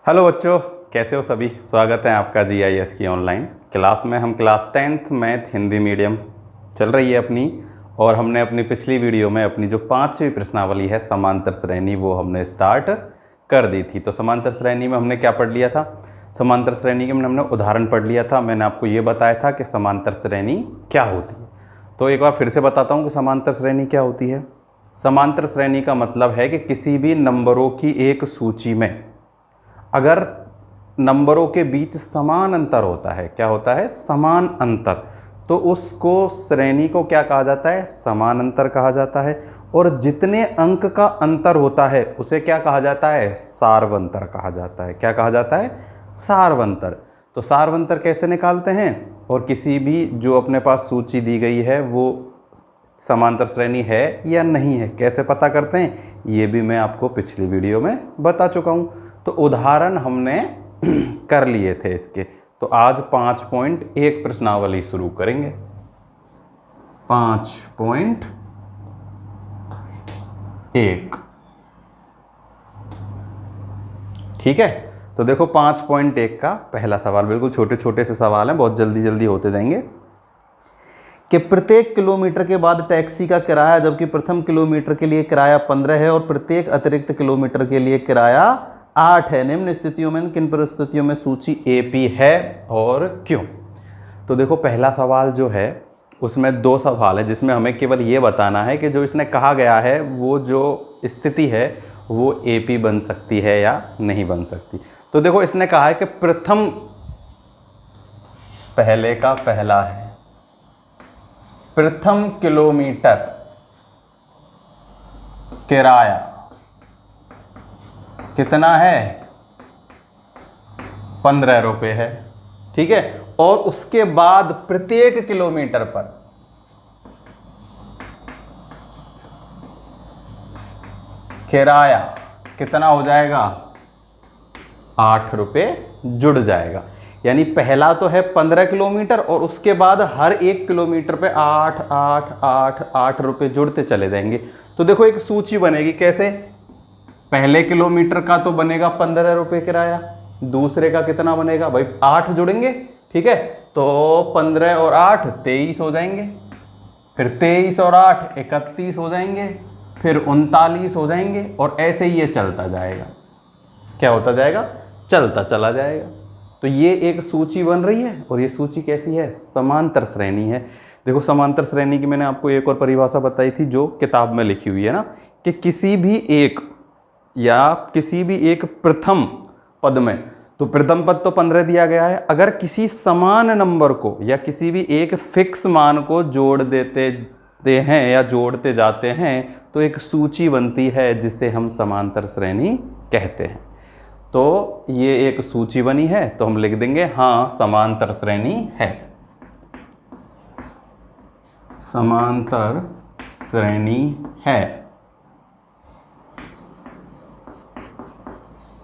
Hello बच्चों, कैसे हो सभी। स्वागत है आपका GIS की ऑनलाइन क्लास में। हम class 10th math Hindi medium चल रही है अपनी, और हमने अपनी पिछली वीडियो में अपनी जो 5वीं प्रश्नावली है समांतर श्रेणी वो हमने स्टार्ट कर दी थी। तो समांतर श्रेणी में हमने क्या पढ़ लिया था? समांतर श्रेणी के में हमने उदाहरण पढ़ लिया था। मैंने आपको ये बताया था कि समांतर श्रेणी क्या होती है। तो एक बार फिर से बताता हूँ कि समांतर श्रेणी क्या होती है। समांतर श्रेणी का मतलब है कि किसी भी नंबरों की एक सूची में अगर नंबरों के बीच समान अंतर होता है, क्या होता है? समान अंतर, तो उसको श्रेणी को क्या कहा जाता है? समान अंतर कहा जाता है। और जितने अंक का अंतर होता है उसे क्या कहा जाता है? सार्वंतर कहा जाता है। क्या कहा जाता है? सार्वंतर। तो सार्वंतर कैसे निकालते हैं? और किसी भी जो अपने पास सूची दी गई है वो समांतर श्रेणी है या नहीं है, कैसे पता करते हैं, ये भी मैं आपको पिछली वीडियो में बता चुका हूँ। तो उदाहरण हमने कर लिए थे इसके। तो आज 5.1 प्रश्नावली शुरू करेंगे। 5.1। ठीक है, तो देखो 5.1 का पहला सवाल, बिल्कुल छोटे छोटे से सवाल हैं, बहुत जल्दी जल्दी होते जाएंगे। कि प्रत्येक किलोमीटर के बाद टैक्सी का किराया, जबकि प्रथम किलोमीटर के लिए किराया 15 है और प्रत्येक अतिरिक्त किलोमीटर के लिए किराया 8 है। निम्न स्थितियों में किन परिस्थितियों में सूची AP है और क्यों? तो देखो पहला सवाल जो है उसमें 2 सवाल है, जिसमें हमें केवल ये बताना है कि जो इसने कहा गया है वो जो स्थिति है वो AP बन सकती है या नहीं बन सकती। तो देखो इसने कहा है कि प्रथम, पहले का पहला है, प्रथम किलोमीटर किराया कितना है? 15 रुपये है। ठीक है, और उसके बाद प्रत्येक किलोमीटर पर किराया कितना हो जाएगा? 8 रुपये जुड़ जाएगा। यानी पहला तो है 15 किलोमीटर और उसके बाद हर एक किलोमीटर पे 8 8 8 8 रुपये जुड़ते चले जाएंगे। तो देखो एक सूची बनेगी। कैसे? पहले किलोमीटर का तो बनेगा 15 रुपये किराया, दूसरे का कितना बनेगा भाई? 8 जुड़ेंगे। ठीक है, तो 15 और 8 23 हो जाएंगे, फिर 23 और 8 31 हो जाएंगे, फिर 39 हो जाएंगे, और ऐसे ही ये चलता जाएगा। क्या होता जाएगा? चलता चला जाएगा। तो ये एक सूची बन रही है, और ये सूची कैसी है? समांतर श्रेणी है। देखो समांतर श्रेणी की मैंने आपको एक और परिभाषा बताई थी जो किताब में लिखी हुई है ना, कि किसी भी एक प्रथम पद में, तो प्रथम पद तो 15 दिया गया है, अगर किसी समान नंबर को या किसी भी एक फिक्स मान को जोड़ देते हैं या जोड़ते जाते हैं तो एक सूची बनती है जिसे हम समांतर श्रेणी कहते हैं। तो ये एक सूची बनी है, तो हम लिख देंगे हाँ समांतर श्रेणी है। समांतर श्रेणी है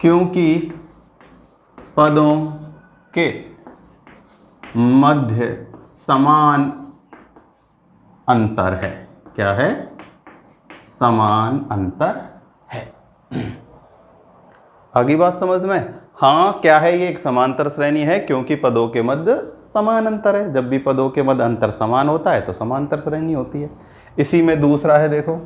क्योंकि पदों के मध्य समान अंतर है। क्या है? समान अंतर है। आगे बात समझ में? हाँ, क्या है ये? एक समांतर श्रेणी है क्योंकि पदों के मध्य समान अंतर है। जब भी पदों के मध्य अंतर समान होता है तो समांतर श्रेणी होती है। इसी में दूसरा है, देखो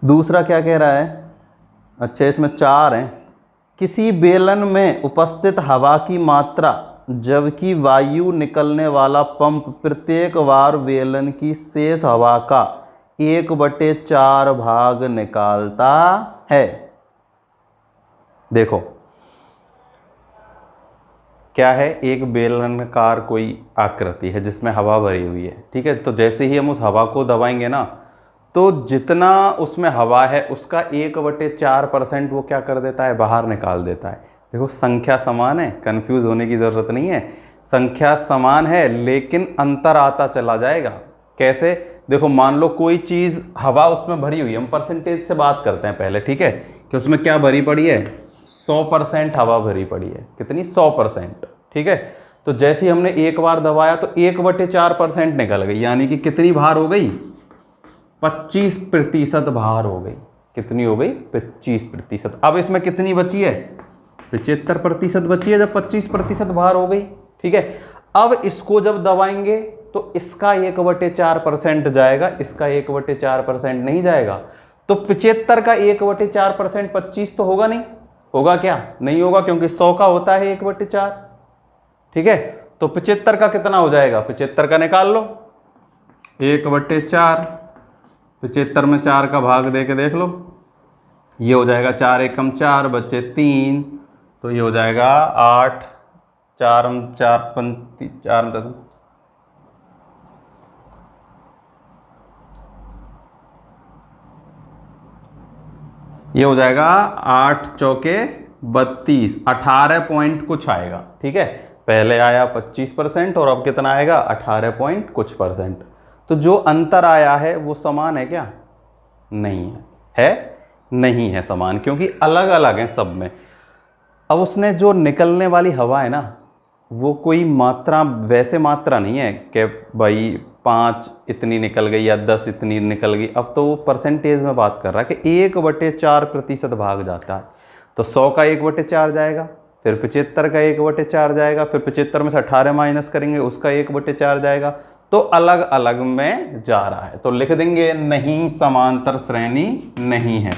दूसरा क्या कह रहा है? अच्छा, इसमें 4 हैं। किसी बेलन में उपस्थित हवा की मात्रा जबकि वायु निकलने वाला पंप प्रत्येक बार बेलन की शेष हवा का 1/4 भाग निकालता है। देखो क्या है? एक बेलनाकार कोई आकृति है जिसमें हवा भरी हुई है। ठीक है, तो जैसे ही हम उस हवा को दबाएंगे ना, तो जितना उसमें हवा है उसका 1/4% वो क्या कर देता है? बाहर निकाल देता है। देखो संख्या समान है, कंफ्यूज होने की ज़रूरत नहीं है। संख्या समान है लेकिन अंतर आता चला जाएगा। कैसे? देखो मान लो कोई चीज़, हवा उसमें भरी हुई है, हम परसेंटेज से बात करते हैं पहले। ठीक है, कि उसमें क्या भरी पड़ी है? 100% हवा भरी पड़ी है। कितनी? 100%। ठीक है, तो जैसे ही हमने एक बार दबाया तो 1/4% निकल गई, यानी कि कितनी बार हो गई? 25% बाहर हो गई। कितनी हो गई 25%। अब इसमें कितनी बची है 75% बची है, जब 25% बाहर हो गई। ठीक है, अब इसको जब दबाएंगे तो इसका 1/4% जाएगा, इसका 1/4% नहीं जाएगा। तो 75 का 1/4% 25 तो होगा नहीं, होगा क्या, नहीं होगा, क्योंकि 100 का होता है 1/4। ठीक है, तो 75 का कितना हो जाएगा, 75 का निकाल लो 1/4, 75 में 4 का भाग दे के देख लो, ये हो जाएगा 4 एकम 4 बचे 3, तो ये हो जाएगा 8, 4 पंती 4 10, ये हो जाएगा 8 चौके 32, 18 पॉइंट कुछ आएगा। ठीक है, पहले आया 25% और अब कितना आएगा 18 पॉइंट कुछ %। तो जो अंतर आया है वो समान है क्या, नहीं है, नहीं है समान, क्योंकि अलग अलग हैं सब में। अब उसने जो निकलने वाली हवा है ना, वो कोई मात्रा, वैसे मात्रा नहीं है कि भाई 5 इतनी निकल गई या 10 इतनी निकल गई। अब तो वो परसेंटेज में बात कर रहा है कि 1/4% भाग जाता है। तो 100 का 1/4 जाएगा, फिर 75 का 1/4 जाएगा, फिर 75 में से 18 माइनस करेंगे, उसका 1/4 जाएगा। तो अलग अलग में जा रहा है, तो लिख देंगे नहीं समांतर श्रेणी नहीं है,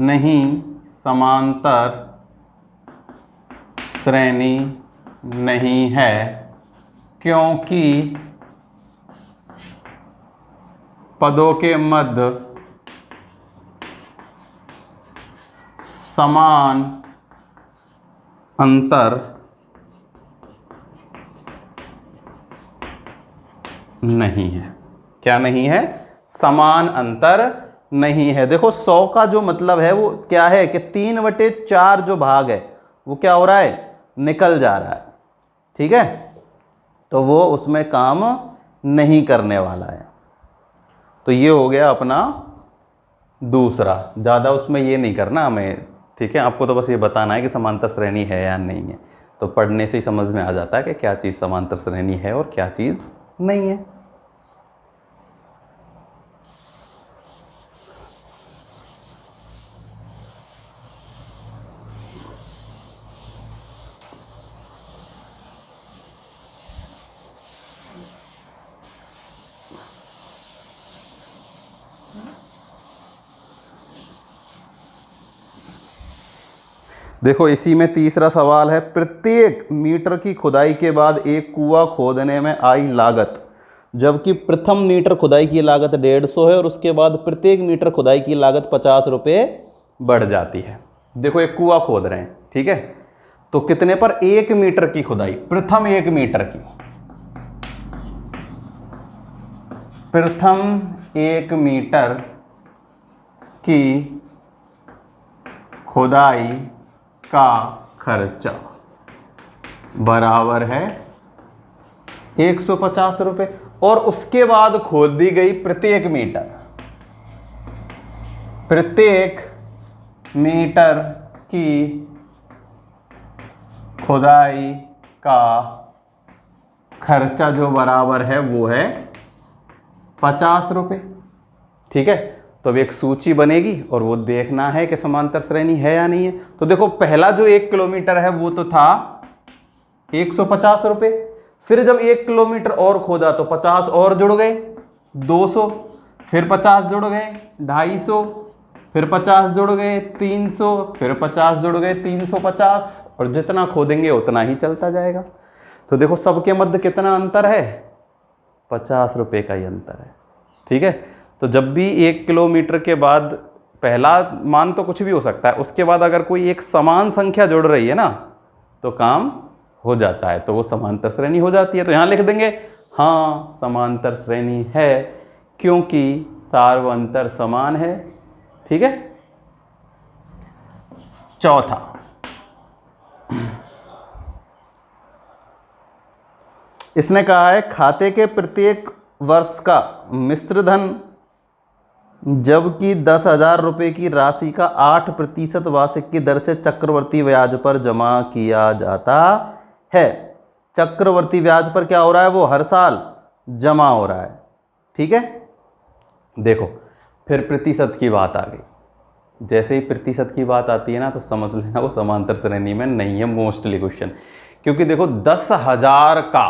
नहीं समांतर श्रेणी नहीं है, क्योंकि पदों के मध्य समान अंतर नहीं है। क्या नहीं है, समान अंतर नहीं है। देखो 100 का जो मतलब है वो क्या है कि 3/4 जो भाग है वो क्या हो रहा है, निकल जा रहा है। ठीक है, तो वो उसमें काम नहीं करने वाला है। तो ये हो गया अपना दूसरा, ज़्यादा उसमें ये नहीं करना हमें। ठीक है, आपको तो बस ये बताना है कि समांतर श्रेणी है या नहीं है, तो पढ़ने से ही समझ में आ जाता है कि क्या चीज़ समांतर श्रेणी है और क्या चीज़ नहीं है। देखो इसी में तीसरा सवाल है, प्रत्येक मीटर की खुदाई के बाद एक कुआं खोदने में आई लागत, जबकि प्रथम मीटर खुदाई की लागत 150 है और उसके बाद प्रत्येक मीटर खुदाई की लागत 50 रुपये बढ़ जाती है। देखो एक कुआं खोद रहे हैं, ठीक है, तो कितने पर, 1 मीटर की खुदाई, प्रथम 1 मीटर की, प्रथम 1 मीटर की खुदाई का खर्चा बराबर है 150 रुपये, और उसके बाद खोद दी गई प्रत्येक मीटर की खुदाई का खर्चा जो बराबर है वो है 50 रुपये। ठीक है, तो अब एक सूची बनेगी और वो देखना है कि समांतर श्रेणी है या नहीं है। तो देखो पहला जो 1 किलोमीटर है वो तो था 150 रुपये, फिर जब 1 किलोमीटर और खोदा तो 50 और जुड़ गए 200, फिर 50 जुड़ गए 250, फिर 50 जुड़ गए 300, फिर 50 जुड़ गए 350, और जितना खोदेंगे उतना ही चलता जाएगा। तो देखो सबके मध्य कितना अंतर है, 50 रुपये का ही अंतर है। ठीक है, तो जब भी 1 किलोमीटर के बाद पहला मान तो कुछ भी हो सकता है, उसके बाद अगर कोई एक समान संख्या जुड़ रही है ना तो काम हो जाता है, तो वो समांतर श्रेणी हो जाती है। तो यहाँ लिख देंगे हाँ समांतर श्रेणी है, क्योंकि सार्वअंतर समान है। ठीक है, चौथा, इसने कहा है खाते के प्रत्येक वर्ष का मिश्र धन, जबकि 10,000 रुपये की राशि का 8% वार्षिक की दर से चक्रवर्ती ब्याज पर जमा किया जाता है। चक्रवर्ती ब्याज पर क्या हो रहा है, वो हर साल जमा हो रहा है। ठीक है, देखो फिर प्रतिशत की बात आ गई। जैसे ही प्रतिशत की बात आती है ना तो समझ लेना वो समांतर श्रेणी में नहीं है मोस्टली क्वेश्चन। क्योंकि देखो 10,000 का,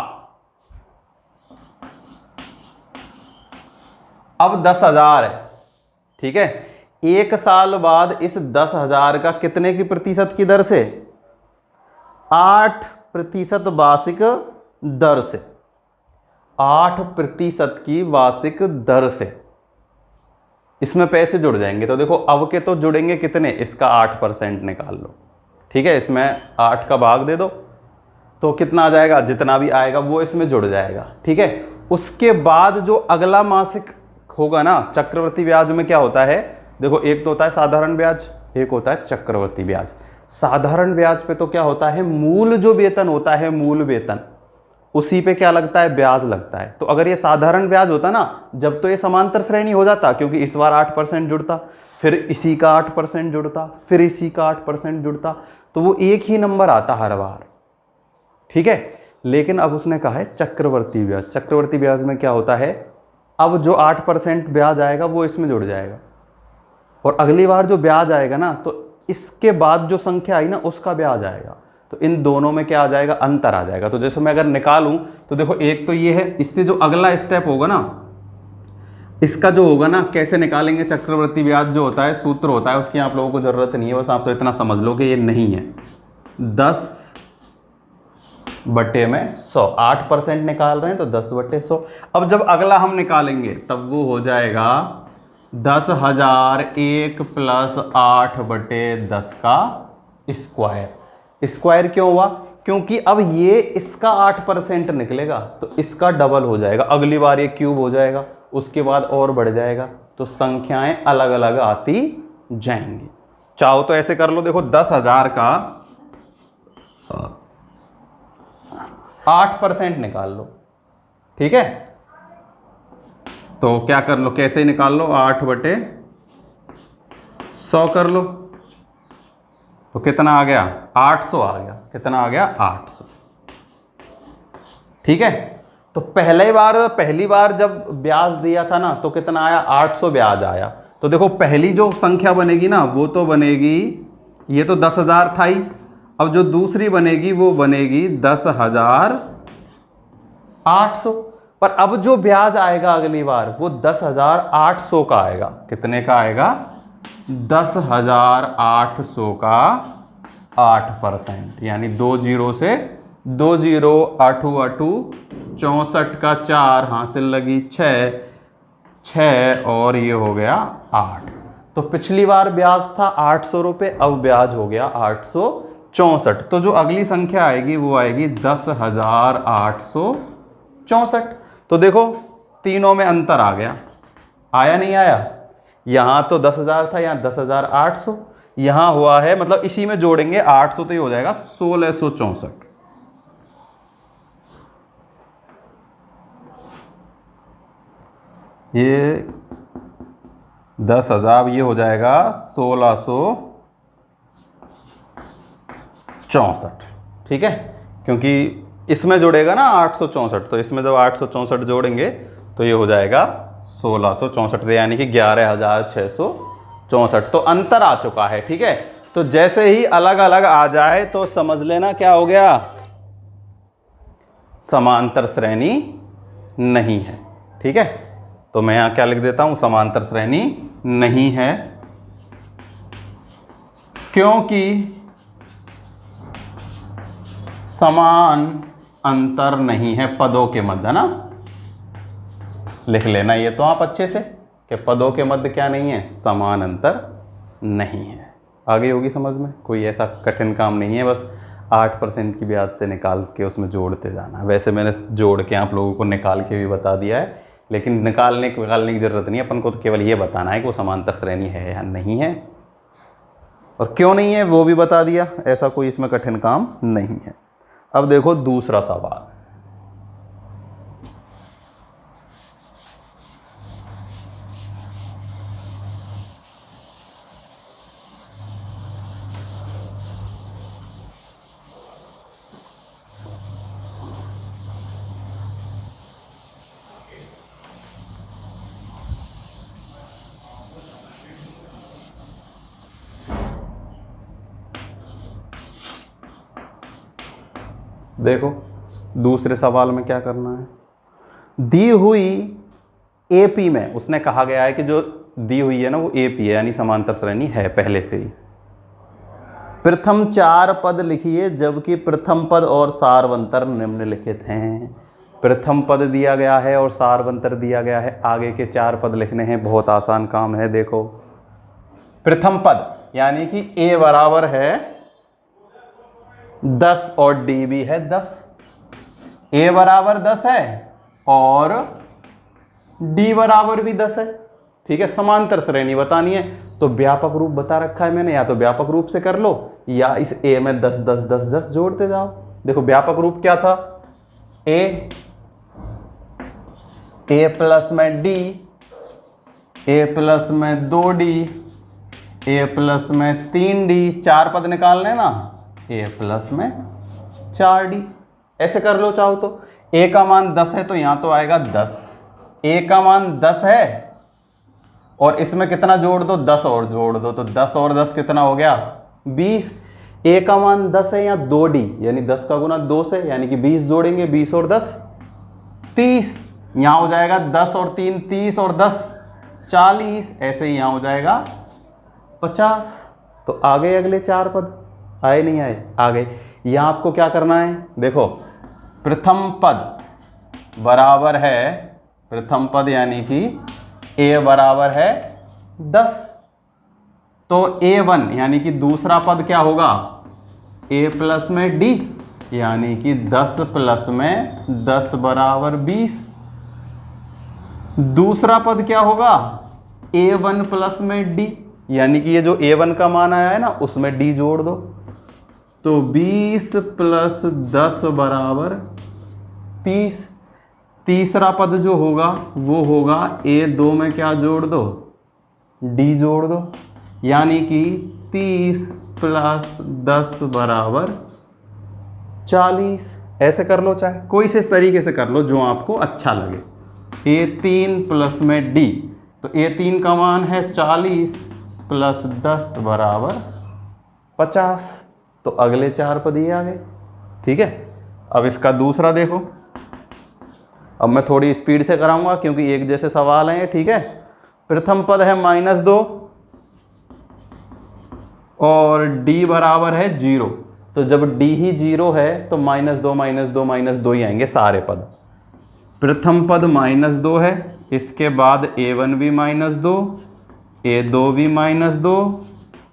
अब 10,000 है, ठीक है, एक साल बाद इस 10,000 का कितने की प्रतिशत की दर से, 8% वार्षिक दर से, 8% की वार्षिक दर से इसमें पैसे जुड़ जाएंगे। तो देखो अब के तो जुड़ेंगे कितने, इसका 8% निकाल लो, ठीक है, इसमें 8 का भाग दे दो तो कितना आ जाएगा, जितना भी आएगा वो इसमें जुड़ जाएगा, ठीक है। उसके बाद जो अगला मासिक होगा ना, चक्रवृद्धि ब्याज में क्या होता है, देखो एक तो होता है साधारण ब्याज, एक होता है चक्रवृद्धि ब्याज। साधारण ब्याज पे तो क्या होता है, मूल जो वेतन होता है, मूल वेतन, उसी पे क्या लगता है, ब्याज लगता है। तो अगर ये साधारण ब्याज होता ना, जब तो ये समांतर श्रेणी हो जाता, क्योंकि इस बार 8% जुड़ता, फिर इसी का 8% जुड़ता, फिर इसी का 8% जुड़ता, तो वो एक ही नंबर आता हर बार, ठीक है। लेकिन अब उसने कहा है चक्रवृद्धि ब्याज। चक्रवृद्धि ब्याज में क्या होता है, अब जो 8% ब्याज आएगा वो इसमें जुड़ जाएगा, और अगली बार जो ब्याज आएगा ना, तो इसके बाद जो संख्या आई ना उसका ब्याज आएगा। तो इन दोनों में क्या आ जाएगा, अंतर आ जाएगा। तो जैसे मैं अगर निकालूं तो देखो एक तो ये है, इससे जो अगला स्टेप होगा ना, इसका जो होगा ना, कैसे निकालेंगे चक्रवृद्धि ब्याज जो होता है, सूत्र होता है, उसकी आप लोगों को जरूरत नहीं है, बस आप तो इतना समझ लो कि ये नहीं है 10/100, 8% निकाल रहे हैं तो 10/100। अब जब अगला हम निकालेंगे तब वो हो जाएगा 10,001 + 8/10 का स्क्वायर। स्क्वायर क्यों हुआ, क्योंकि अब ये इसका 8% निकलेगा तो इसका डबल हो जाएगा, अगली बार ये क्यूब हो जाएगा, उसके बाद और बढ़ जाएगा, तो संख्याएं अलग अलग आती जाएंगी। चाहो तो ऐसे कर लो, देखो 10,000 का 8% निकाल लो, ठीक है। तो क्या कर लो, कैसे निकाल लो, 8/100 कर लो, तो कितना आ गया, 800 आ गया, कितना आ गया, 800, ठीक है। तो पहली बार जब ब्याज दिया था ना तो कितना आया, 800 ब्याज आया। तो देखो पहली जो संख्या बनेगी ना वो तो बनेगी, ये तो 10,000 था ही, अब जो दूसरी बनेगी वो बनेगी 10,800, पर अब जो ब्याज आएगा अगली बार वो 10,800 का आएगा। कितने का आएगा, 10,800 का 8%, यानी 2 जीरो से 2 जीरो, 8 8 64 का 4 हासिल लगी 6 और ये हो गया 8। तो पिछली बार ब्याज था 800 रुपये, अब ब्याज हो गया 864। तो जो अगली संख्या आएगी वो आएगी 10,864। तो देखो तीनों में अंतर आ गया, आया नहीं आया, यहाँ तो 10,000 था, यहाँ 10,800, यहाँ हुआ है, मतलब इसी में जोड़ेंगे 800 तो ये हो जाएगा 1,664। ये 10,000, ये हो जाएगा 1,664, ठीक है, क्योंकि इसमें जुड़ेगा ना 864, तो इसमें जब 864 जोड़ेंगे तो ये हो जाएगा 1,664, यानी कि 11,664। तो अंतर आ चुका है, ठीक है। तो जैसे ही अलग अलग आ जाए तो समझ लेना क्या हो गया, समांतर श्रेणी नहीं है, ठीक है। तो मैं यहां क्या लिख देता हूं, समांतर श्रेणी नहीं है, क्योंकि समान अंतर नहीं है पदों के मध्य, ना लिख लेना ये तो आप अच्छे से कि पदों के मध्य क्या नहीं है, समान अंतर नहीं है। आगे होगी समझ में, कोई ऐसा कठिन काम नहीं है, बस 8% की ब्याज से निकाल के उसमें जोड़ते जाना। वैसे मैंने जोड़ के आप लोगों को निकाल के भी बता दिया है, लेकिन निकालने की ज़रूरत नहीं है, अपन को तो केवल ये बताना है कि वो समांतर श्रेणी है या नहीं है, और क्यों नहीं है वो भी बता दिया। ऐसा कोई इसमें कठिन काम नहीं है। अब देखो दूसरा सवाल, देखो दूसरे सवाल में क्या करना है, दी हुई एपी में उसने कहा गया है कि जो दी हुई है ना वो एपी है, यानी समांतर श्रेणी है पहले से ही। प्रथम 4 पद लिखिए जबकि प्रथम पद और सारवंतर निम्नलिखित हैं। प्रथम पद दिया गया है और सारवंतर दिया गया है, आगे के 4 पद लिखने हैं, बहुत आसान काम है। देखो प्रथम पद यानी कि ए बराबर है 10 और डी भी है 10, ए बराबर 10 है और डी बराबर भी 10 है। ठीक है, समांतर श्रेणी बतानी है तो व्यापक रूप बता रखा है मैंने, या तो व्यापक रूप से कर लो या इस ए में 10 10 10 10 जोड़ते जाओ। देखो व्यापक रूप क्या था, ए प्लस में डी, ए प्लस में 2d, ए प्लस में 3d, 4 पद निकालने ना, ए प्लस में 4d। ऐसे कर लो चाहो तो। ए का मान 10 है तो यहां तो आएगा 10, ए का मान 10 है और इसमें कितना जोड़ दो, 10 और जोड़ दो, तो 10 और 10 कितना हो गया 20। ए का मान 10 है, यहाँ 2d यानी 10 का गुना 2 से, यानी कि 20 जोड़ेंगे, 20 और 10 30, यहाँ हो जाएगा 10 और 3 30 और 10 40, ऐसे ही यहाँ हो जाएगा 50। तो आ गए अगले 4 पद, आए नहीं आए, आ गए। यहाँ आपको क्या करना है, देखो प्रथम पद बराबर है, प्रथम पद यानी कि ए बराबर है 10, तो a1 यानी कि दूसरा पद क्या होगा, a प्लस में d यानी कि 10 प्लस में 10 बराबर 20। दूसरा पद क्या होगा, a1 प्लस में d यानी कि ये जो a1 का मान आया है ना उसमें d जोड़ दो, तो 20 प्लस 10 बराबर 30। तीसरा पद जो होगा वो होगा a2 में क्या जोड़ दो, d जोड़ दो, यानी कि 30 प्लस 10 बराबर 40। ऐसे कर लो, चाहे कोई से इस तरीके से कर लो जो आपको अच्छा लगे। a3 प्लस में d, तो a3 का मान है 40 प्लस 10 बराबर 50। तो अगले 4 पद ये आ गए। ठीक है, अब इसका दूसरा देखो, अब मैं थोड़ी स्पीड से कराऊंगा क्योंकि एक जैसे सवाल हैं ये। ठीक है, प्रथम पद है -2 और d बराबर है 0, तो जब d ही 0 है तो -2 -2 -2 ही आएंगे सारे पद। प्रथम पद -2 है, इसके बाद a1 भी -2, a2 भी -2,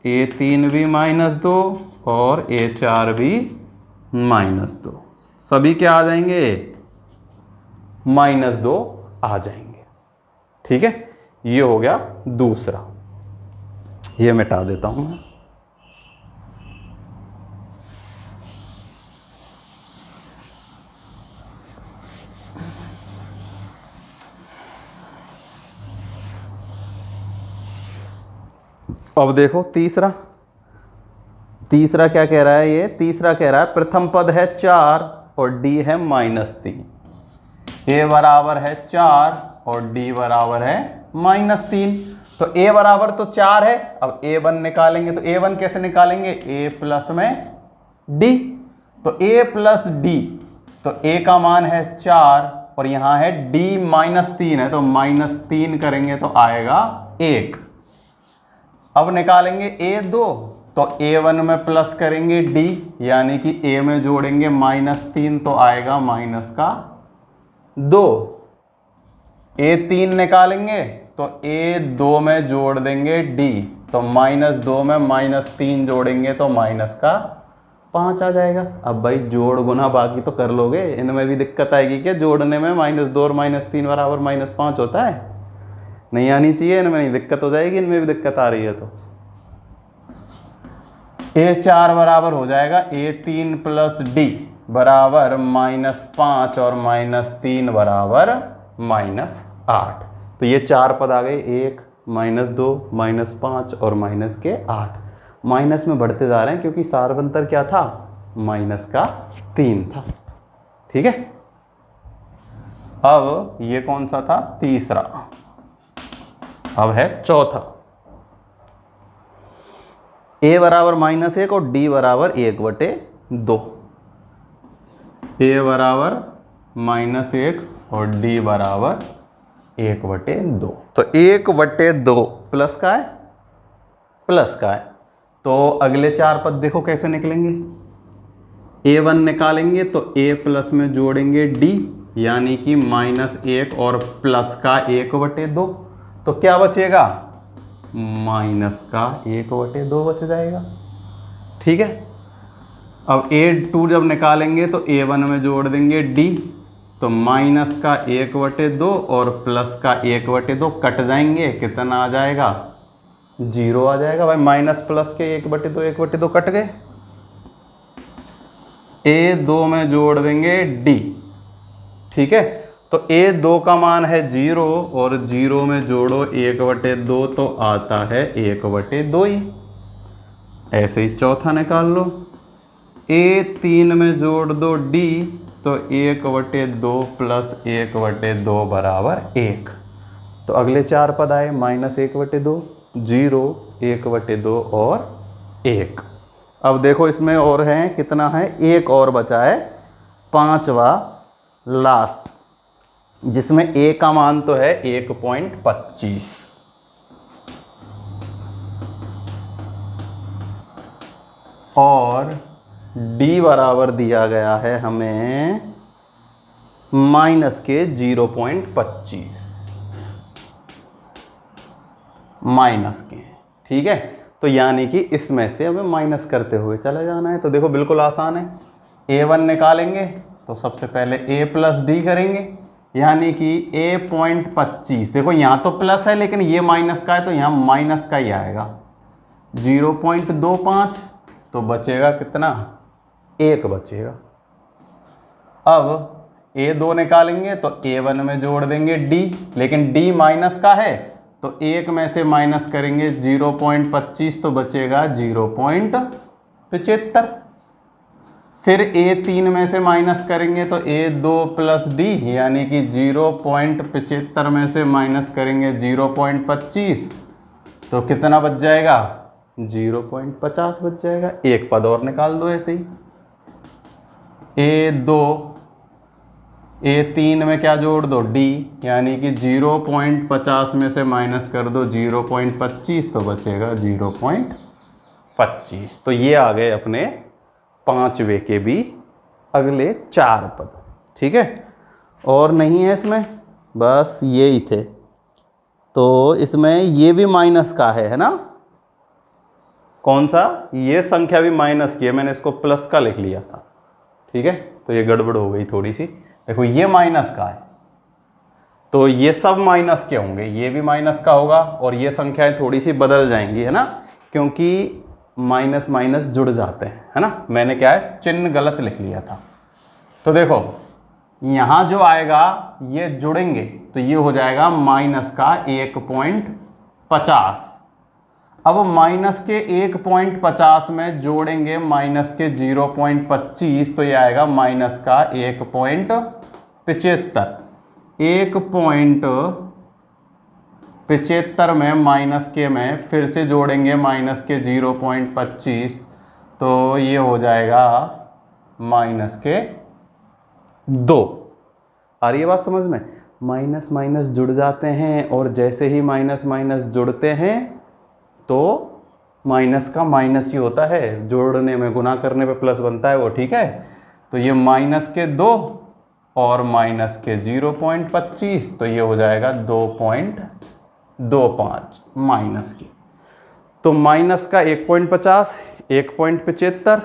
a3 भी -2 और a4 भी -2, सभी क्या आ जाएंगे, -2 आ जाएंगे। ठीक है, ये हो गया दूसरा, ये मिटा देता हूं मैं। अब देखो तीसरा क्या कह रहा है, ये तीसरा कह रहा है प्रथम पद है 4 और d है -3, a बराबर है 4 और d बराबर है -3। तो a बराबर तो 4 है, अब a1 निकालेंगे, तो a1 कैसे निकालेंगे, a प्लस में d, तो a प्लस d, तो a का मान है 4 और यहाँ है d -3 है, तो -3 करेंगे तो आएगा 1। अब निकालेंगे a2, तो a1 में प्लस करेंगे d यानी कि a में जोड़ेंगे -3 तो आएगा -2। a3 निकालेंगे तो a2 में जोड़ देंगे d, तो -2 में -3 जोड़ेंगे तो -5 आ जाएगा। अब भाई जोड़ गुना बाकी तो कर लोगे, इनमें भी दिक्कत आएगी क्या, जोड़ने में -2 और -3 बराबर -5 होता है, नहीं आनी चाहिए, इनमें नहीं दिक्कत हो जाएगी, इनमें भी दिक्कत आ रही है। तो a4 बराबर हो जाएगा a3 प्लस d बराबर -5 और -3 बराबर -8। तो ये 4 पद आ गए, 1 -2 -5 और -8। माइनस में बढ़ते जा रहे हैं क्योंकि सारवंतर क्या था, -3 था। ठीक है, अब ये कौन सा था, तीसरा। अब है चौथा, a बराबर -1 और d बराबर 1/2। ए बराबर -1 और डी बराबर 1/2। तो 1/2 प्लस का है, प्लस का है। तो अगले 4 पद देखो कैसे निकलेंगे। a1 निकालेंगे तो a प्लस में जोड़ेंगे d, यानी कि -1 और प्लस का 1/2। तो क्या बचेगा, माइनस का 1/2 बच जाएगा। ठीक है। अब a2 जब निकालेंगे तो a1 में जोड़ देंगे d, तो माइनस का 1/2 और प्लस का 1/2 कट जाएंगे, कितना आ जाएगा, 0 आ जाएगा। भाई माइनस प्लस के 1/2 कट गए। a2 में जोड़ देंगे d। ठीक है। तो a2 का मान है 0 और 0 में जोड़ो 1/2 तो आता है 1/2 ही। ऐसे ही चौथा निकाल लो। a3 में जोड़ दो d, तो 1/2 प्लस 1/2 बराबर 1। तो अगले 4 पद आए -1/2, 0, 1/2 और 1। अब देखो इसमें और है, कितना है, एक और बचा है, 5वां लास्ट, जिसमें a का मान तो है 1.25 और d बराबर दिया गया है हमें माइनस के 0.25 माइनस के। ठीक है। तो यानी कि इसमें से हमें माइनस करते हुए चले जाना है। तो देखो बिल्कुल आसान है। a1 निकालेंगे तो सबसे पहले a प्लस डी करेंगे, यानी कि a.25। देखो यहाँ तो प्लस है लेकिन ये माइनस का है, तो यहाँ माइनस का ही आएगा, 0.25। तो बचेगा कितना, 1 बचेगा। अब a2 निकालेंगे तो a1 में जोड़ देंगे d, लेकिन d माइनस का है तो 1 में से माइनस करेंगे 0.25, तो बचेगा 0.75। फिर a3 में से माइनस करेंगे तो a2 प्लस d, यानी कि 0.75 में से माइनस करेंगे 0.25, तो कितना बच जाएगा, 0.50 बच जाएगा। एक पद और निकाल दो ऐसे ही। a3 में क्या जोड़ दो, d, यानी कि 0.50 में से माइनस कर दो 0.25, तो बचेगा 0.25। तो ये आ गए अपने 5वें के भी अगले 4 पद। ठीक है। और नहीं है इसमें, बस ये ही थे। तो इसमें ये भी माइनस का है ना, कौन सा, ये संख्या भी माइनस की है, मैंने इसको प्लस का लिख लिया था। ठीक है। तो ये गड़बड़ हो गई थोड़ी सी। देखो ये माइनस का है तो ये सब माइनस के होंगे, ये भी माइनस का होगा और ये संख्याएं थोड़ी सी बदल जाएंगी, है ना, क्योंकि माइनस माइनस जुड़ जाते हैं, है ना। मैंने क्या है, चिन्ह गलत लिख लिया था। तो देखो यहाँ जो आएगा ये जुड़ेंगे तो ये हो जाएगा माइनस का 1.50। अब माइनस के 1.50 में जोड़ेंगे माइनस के 0.25, तो ये आएगा माइनस का 1.75। 1.75 में माइनस के में फिर से जोड़ेंगे माइनस के 0.25, तो ये हो जाएगा माइनस के 2। आ रही है बात समझ में, माइनस माइनस जुड़ जाते हैं और जैसे ही माइनस माइनस जुड़ते हैं तो माइनस का माइनस ही होता है, जोड़ने में गुना करने पे प्लस बनता है वो। ठीक है। तो ये माइनस के 2 और माइनस के 0.25, तो ये हो जाएगा 2.25 माइनस के। तो माइनस का 1.50, 1.75,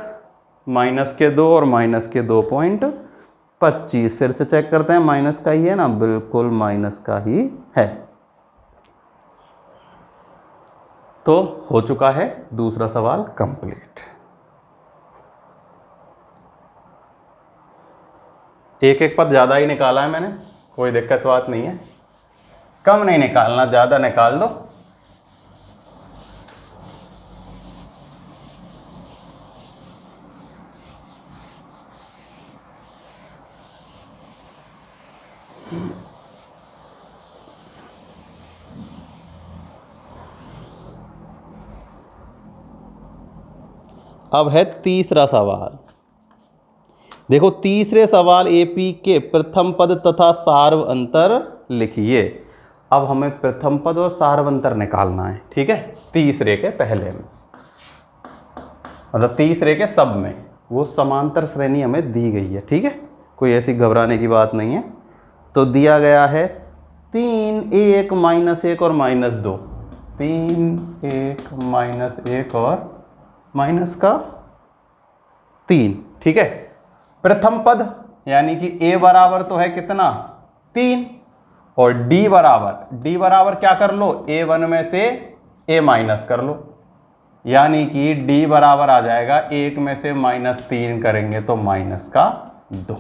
माइनस के 2 और माइनस के 2.25। फिर से चेक करते हैं, माइनस का ही है ना, बिल्कुल माइनस का ही है। तो हो चुका है दूसरा सवाल कंप्लीट। एक एक पद ज़्यादा ही निकाला है मैंने, कोई दिक्कत बात नहीं है, कम नहीं निकालना, ज़्यादा निकाल दो। अब है तीसरा सवाल। देखो तीसरे सवाल एपी के प्रथम पद तथा सार्व अंतर लिखिए। अब हमें प्रथम पद और सार्व अंतर निकालना है, ठीक है, तीसरे के पहले में, मतलब तीसरे के सब में। वो समांतर श्रेणी हमें दी गई है, ठीक है, कोई ऐसी घबराने की बात नहीं है। तो दिया गया है 3 1 -1 और -2, 3 1 -1 और -3, ठीक है। प्रथम पद यानी कि a बराबर तो है कितना 3, और d बराबर क्या कर लो, a1 में से a माइनस कर लो, यानी कि d बराबर आ जाएगा 1 में से -3 करेंगे तो -2।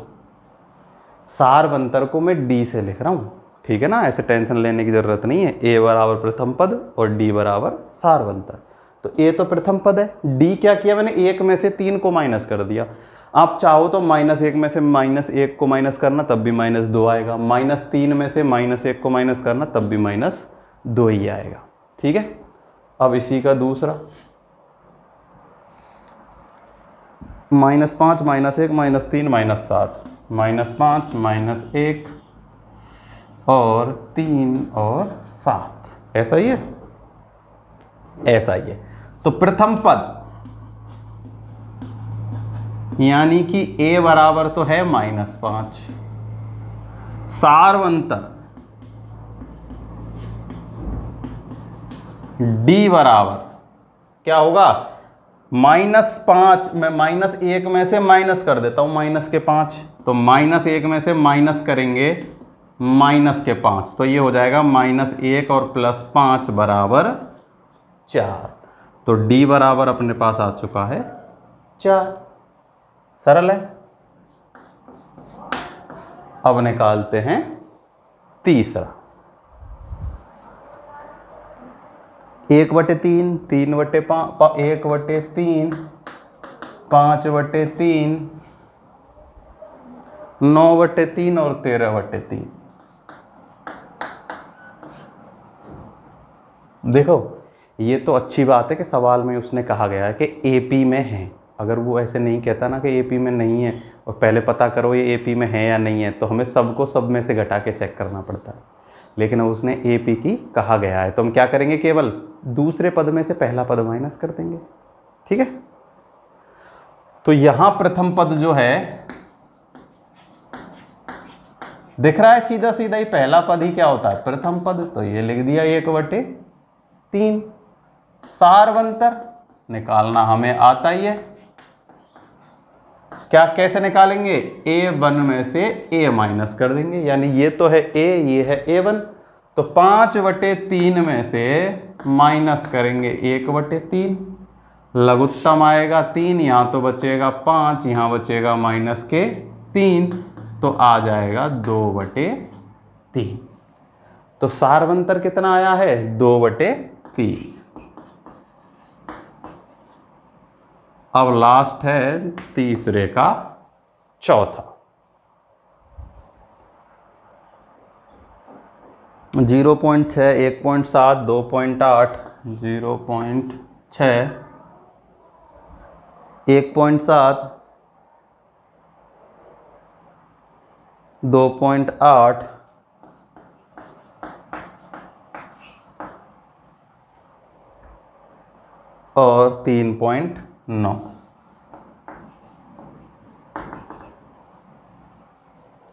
सार्व अंतर को मैं d से लिख रहा हूं, ठीक है ना, ऐसे टेंशन लेने की जरूरत नहीं है। a बराबर प्रथम पद और d बराबर सार्व अंतर। तो a तो प्रथम पद है, d क्या किया मैंने, 1 में से 3 को माइनस कर दिया। आप चाहो तो -1 में से -1 को माइनस करना, तब भी -2 आएगा। -3 में से -1 को माइनस करना, तब भी -2 ही आएगा, ठीक है। अब इसी का दूसरा -5 -1 -3 -7, -5 -1 और 3 और 7, ऐसा ही है, ऐसा ही है। तो प्रथम पद यानी कि a बराबर तो है -5, सार्व अंतर d बराबर क्या होगा, -5 में -1 में से माइनस कर देता हूं, -5, तो -1 में से माइनस करेंगे -5, तो ये हो जाएगा -1 और +5 बराबर 4। तो d बराबर अपने पास आ चुका है 4, सरल है। अब निकालते हैं तीसरा, 1/3, 3/5, 1/3, 5/3, 9/3 और 13/3। देखो ये तो अच्छी बात है कि सवाल में उसने कहा गया है कि एपी में है। अगर वो ऐसे नहीं कहता ना कि एपी में नहीं है और पहले पता करो ये एपी में है या नहीं है, तो हमें सबको सब में से घटा के चेक करना पड़ता है। लेकिन उसने एपी की कहा गया है, तो हम क्या करेंगे, केवल दूसरे पद में से पहला पद माइनस कर देंगे, ठीक है। तो यहां प्रथम पद जो है दिख रहा है, सीधा सीधा ही पहला पद ही क्या होता है, प्रथम पद, तो ये लिख दिया 1/3। सार्व अंतर निकालना हमें आता ही है, क्या कैसे निकालेंगे, a1 में से a माइनस कर देंगे, यानी ये तो है a, ये है a1, तो 5/3 में से माइनस करेंगे 1/3, लघुत्तम आएगा 3, यहाँ तो बचेगा 5, यहाँ बचेगा -3, तो आ जाएगा 2/3। तो सार्व अंतर कितना आया है, 2/3। अब लास्ट है तीसरे का चौथा, 0.6, 1.7, 2.8, 0.6, 1.7, 2.8, और 3.9,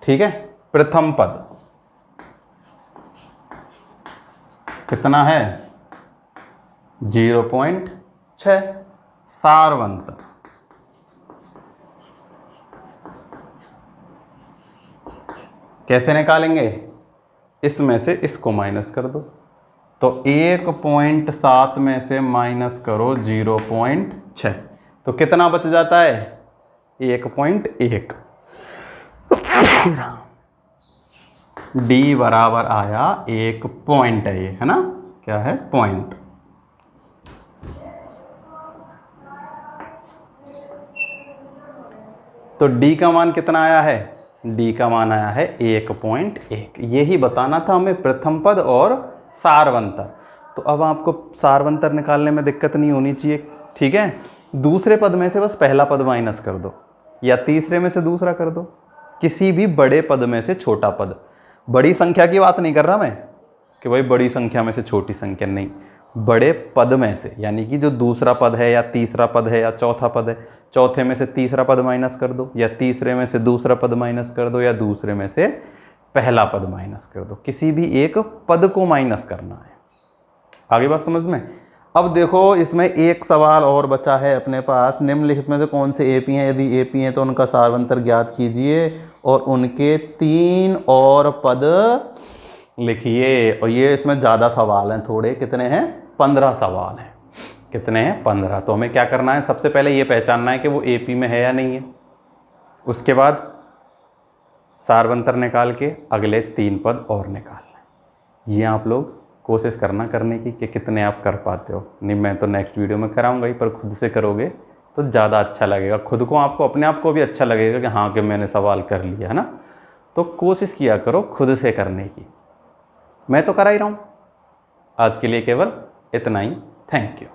ठीक है। प्रथम पद कितना है, 0.6। सार्व अंतर कैसे निकालेंगे, इसमें से इसको माइनस कर दो, तो 1.7 में से माइनस करो 0.6, तो कितना बच जाता है, 1.1। डी बराबर आया 1 पॉइंट है, ये है ना, क्या है, पॉइंट। तो डी का मान कितना आया है, डी का मान आया है 1.1। यही बताना था हमें प्रथम पद और सार्व अंतर। तो अब आपको सार्व अंतर निकालने में दिक्कत नहीं होनी चाहिए, ठीक है। दूसरे पद में से बस पहला पद माइनस कर दो, या तीसरे में से दूसरा कर दो। किसी भी बड़े पद में से छोटा पद, बड़ी संख्या की बात नहीं कर रहा मैं कि भाई बड़ी संख्या में से छोटी संख्या, नहीं, बड़े पद में से, यानी कि जो दूसरा पद है या तीसरा पद है या चौथा पद है, चौथे में से तीसरा पद माइनस कर दो, या तीसरे में से दूसरा पद माइनस कर दो, या दूसरे में से पहला पद माइनस कर दो। किसी भी एक पद को माइनस करना है। आगे बात समझ में। अब देखो इसमें एक सवाल और बचा है अपने पास, निम्नलिखित में से कौन से एपी हैं? यदि एपी हैं तो उनका सारवंतर ज्ञात कीजिए और उनके 3 और पद लिखिए। और ये इसमें ज़्यादा सवाल हैं थोड़े, कितने हैं? 15 सवाल हैं। कितने हैं? 15। तो हमें क्या करना है? सबसे पहले ये पहचानना है कि वो एपी में है या नहीं है। उसके बाद सारवंतर निकाल के अगले 3 पद और निकालना। ये आप लोग कोशिश करना करने की कि कितने आप कर पाते हो। नहीं, मैं तो नेक्स्ट वीडियो में कराऊंगा ही, पर खुद से करोगे तो ज़्यादा अच्छा लगेगा। खुद को, आपको अपने आप को भी अच्छा लगेगा कि हाँ कि मैंने सवाल कर लिया, है ना। तो कोशिश किया करो खुद से करने की। मैं तो करा ही रहा हूँ। आज के लिए केवल इतना ही। Thank you.